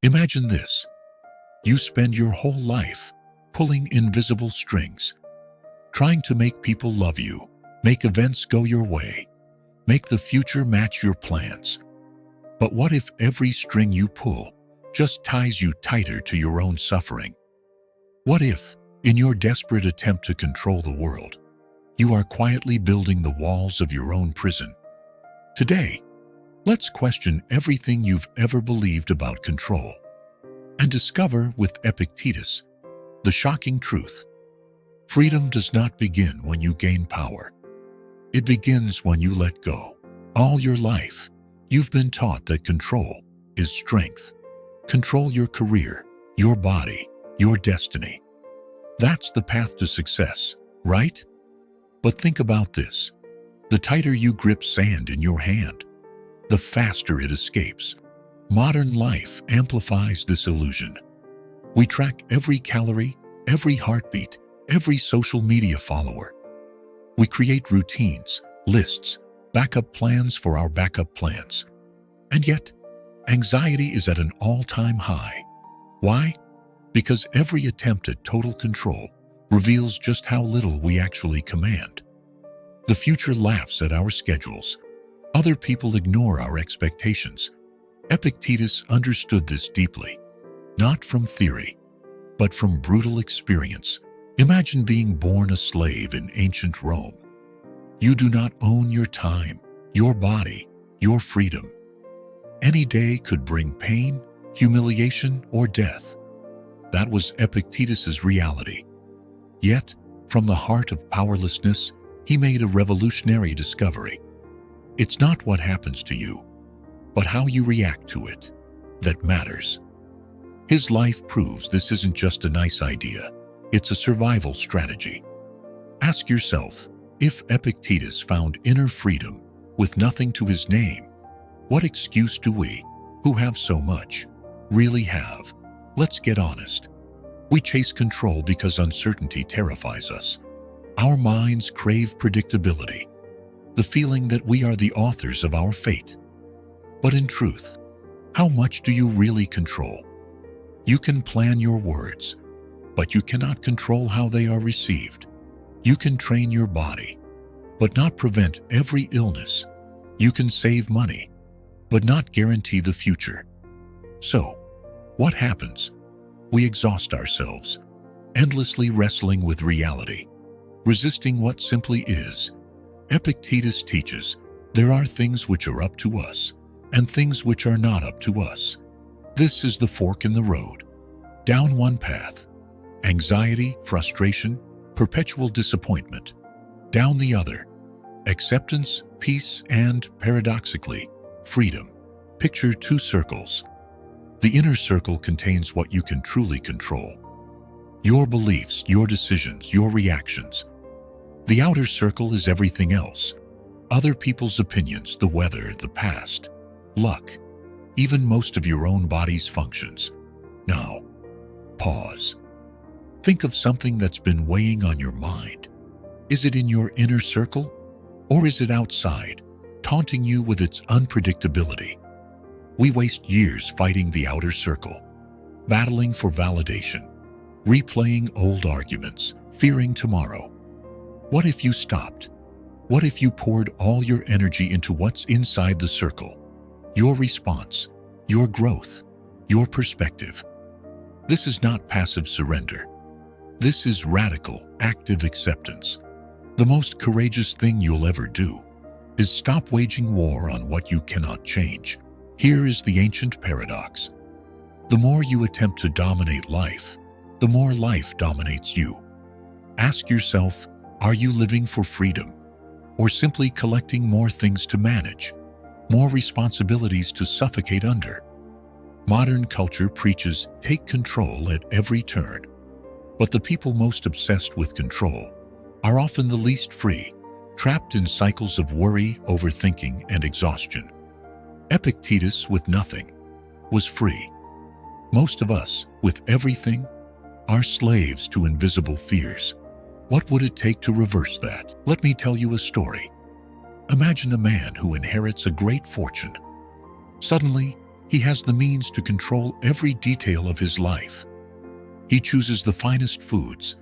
Imagine this. You spend your whole life pulling invisible strings, trying to make people love you, make events go your way, make the future match your plans. But what if every string you pull just ties you tighter to your own suffering? What if, in your desperate attempt to control the world, you are quietly building the walls of your own prison? Today, let's question everything you've ever believed about control and discover with Epictetus the shocking truth. Freedom does not begin when you gain power. It begins when you let go. All your life, you've been taught that control is strength. Control your career, your body, your destiny. That's the path to success, right? But think about this. The tighter you grip sand in your hand, the faster it escapes. Modern life amplifies this illusion. We track every calorie, every heartbeat, every social media follower. We create routines, lists, backup plans for our backup plans. And yet, anxiety is at an all-time high. Why? Because every attempt at total control reveals just how little we actually command. The future laughs at our schedules. Other people ignore our expectations. Epictetus understood this deeply, not from theory, but from brutal experience. Imagine being born a slave in ancient Rome. You do not own your time, your body, your freedom. Any day could bring pain, humiliation, or death. That was Epictetus's reality. Yet, from the heart of powerlessness, he made a revolutionary discovery. It's not what happens to you, but how you react to it that matters. His life proves this isn't just a nice idea, it's a survival strategy. Ask yourself, if Epictetus found inner freedom with nothing to his name, what excuse do we, who have so much, really have? Let's get honest. We chase control because uncertainty terrifies us. Our minds crave predictability, the feeling that we are the authors of our fate. But in truth, how much do you really control? You can plan your words, but you cannot control how they are received. You can train your body, but not prevent every illness. You can save money, but not guarantee the future. So, what happens? We exhaust ourselves, endlessly wrestling with reality, resisting what simply is. Epictetus teaches there are things which are up to us and things which are not up to us. This is the fork in the road. Down one path, anxiety, frustration, perpetual disappointment. Down the other, acceptance, peace, and, paradoxically, freedom. Picture two circles. The inner circle contains what you can truly control. Your beliefs, your decisions, your reactions. The outer circle is everything else. Other people's opinions, the weather, the past, luck, even most of your own body's functions. Now, pause. Think of something that's been weighing on your mind. Is it in your inner circle, or is it outside, taunting you with its unpredictability? We waste years fighting the outer circle, battling for validation, replaying old arguments, fearing tomorrow. What if you stopped? What if you poured all your energy into what's inside the circle? Your response, your growth, your perspective. This is not passive surrender. This is radical, active acceptance. The most courageous thing you'll ever do is stop waging war on what you cannot change. Here is the ancient paradox. The more you attempt to dominate life, the more life dominates you. Ask yourself, are you living for freedom, or simply collecting more things to manage, more responsibilities to suffocate under? Modern culture preaches take control at every turn, but the people most obsessed with control are often the least free, trapped in cycles of worry, overthinking, and exhaustion. Epictetus, with nothing, was free. Most of us, with everything, are slaves to invisible fears. What would it take to reverse that? Let me tell you a story. Imagine a man who inherits a great fortune. Suddenly, He has the means to control every detail of his life. He chooses the finest foods,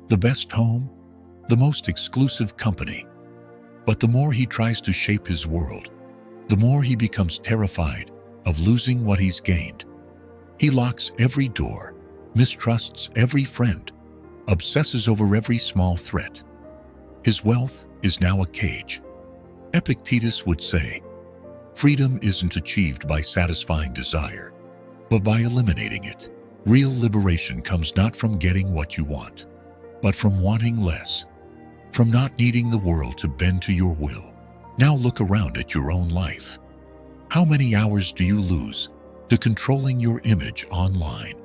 the best home, the most exclusive company. But the more he tries to shape his world, the more he becomes terrified of losing what he's gained. He locks every door, mistrusts every friend, obsesses over every small threat. His wealth is now a cage. Epictetus would say, freedom isn't achieved by satisfying desire, but by eliminating it. Real liberation comes not from getting what you want, but from wanting less, from not needing the world to bend to your will. Now look around at your own life. How many hours do you lose to controlling your image online,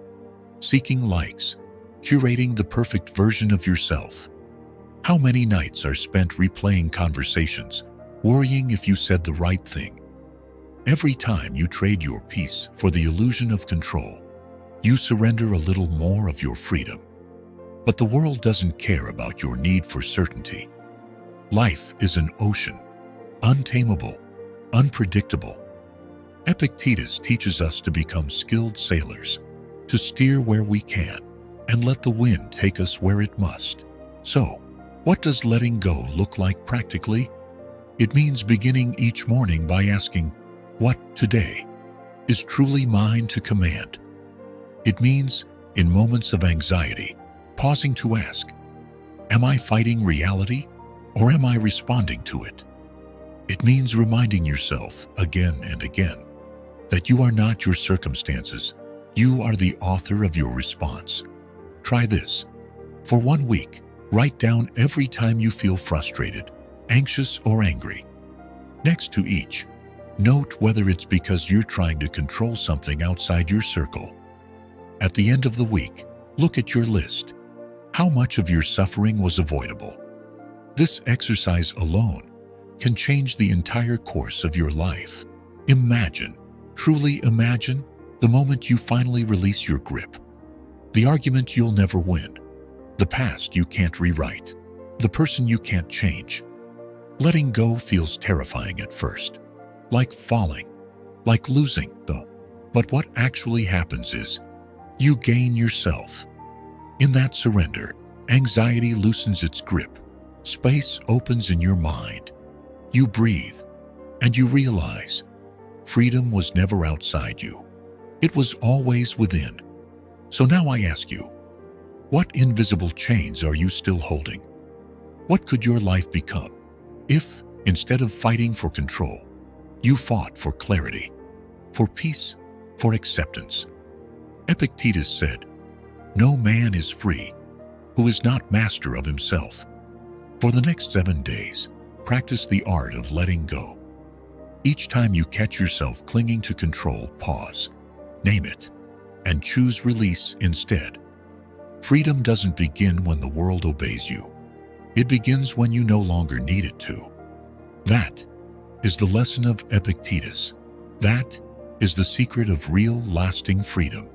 seeking likes, curating the perfect version of yourself? How many nights are spent replaying conversations, worrying if you said the right thing? Every time you trade your peace for the illusion of control, you surrender a little more of your freedom. But the world doesn't care about your need for certainty. Life is an ocean, untamable, unpredictable. Epictetus teaches us to become skilled sailors, to steer where we can, and let the wind take us where it must. So, what does letting go look like practically? It means beginning each morning by asking, what today is truly mine to command? It means, in moments of anxiety, pausing to ask, am I fighting reality or am I responding to it? It means reminding yourself again and again that you are not your circumstances, you are the author of your response. Try this. For 1 week, write down every time you feel frustrated, anxious, or angry. Next to each, note whether it's because you're trying to control something outside your circle. At the end of the week, look at your list. How much of your suffering was avoidable? This exercise alone can change the entire course of your life. Imagine, truly imagine, the moment you finally release your grip. The argument you'll never win, the past you can't rewrite, the person you can't change. Letting go feels terrifying at first, like falling, like losing, though. But what actually happens is, you gain yourself. In that surrender, anxiety loosens its grip, space opens in your mind. You breathe, and you realize, freedom was never outside you. It was always within. So now I ask you, what invisible chains are you still holding? What could your life become if, instead of fighting for control, you fought for clarity, for peace, for acceptance? Epictetus said, no man is free who is not master of himself. For the next 7 days, practice the art of letting go. Each time you catch yourself clinging to control, pause, name it, and choose release instead. Freedom doesn't begin when the world obeys you. It begins when you no longer need it to. That is the lesson of Epictetus. That is the secret of real, lasting freedom.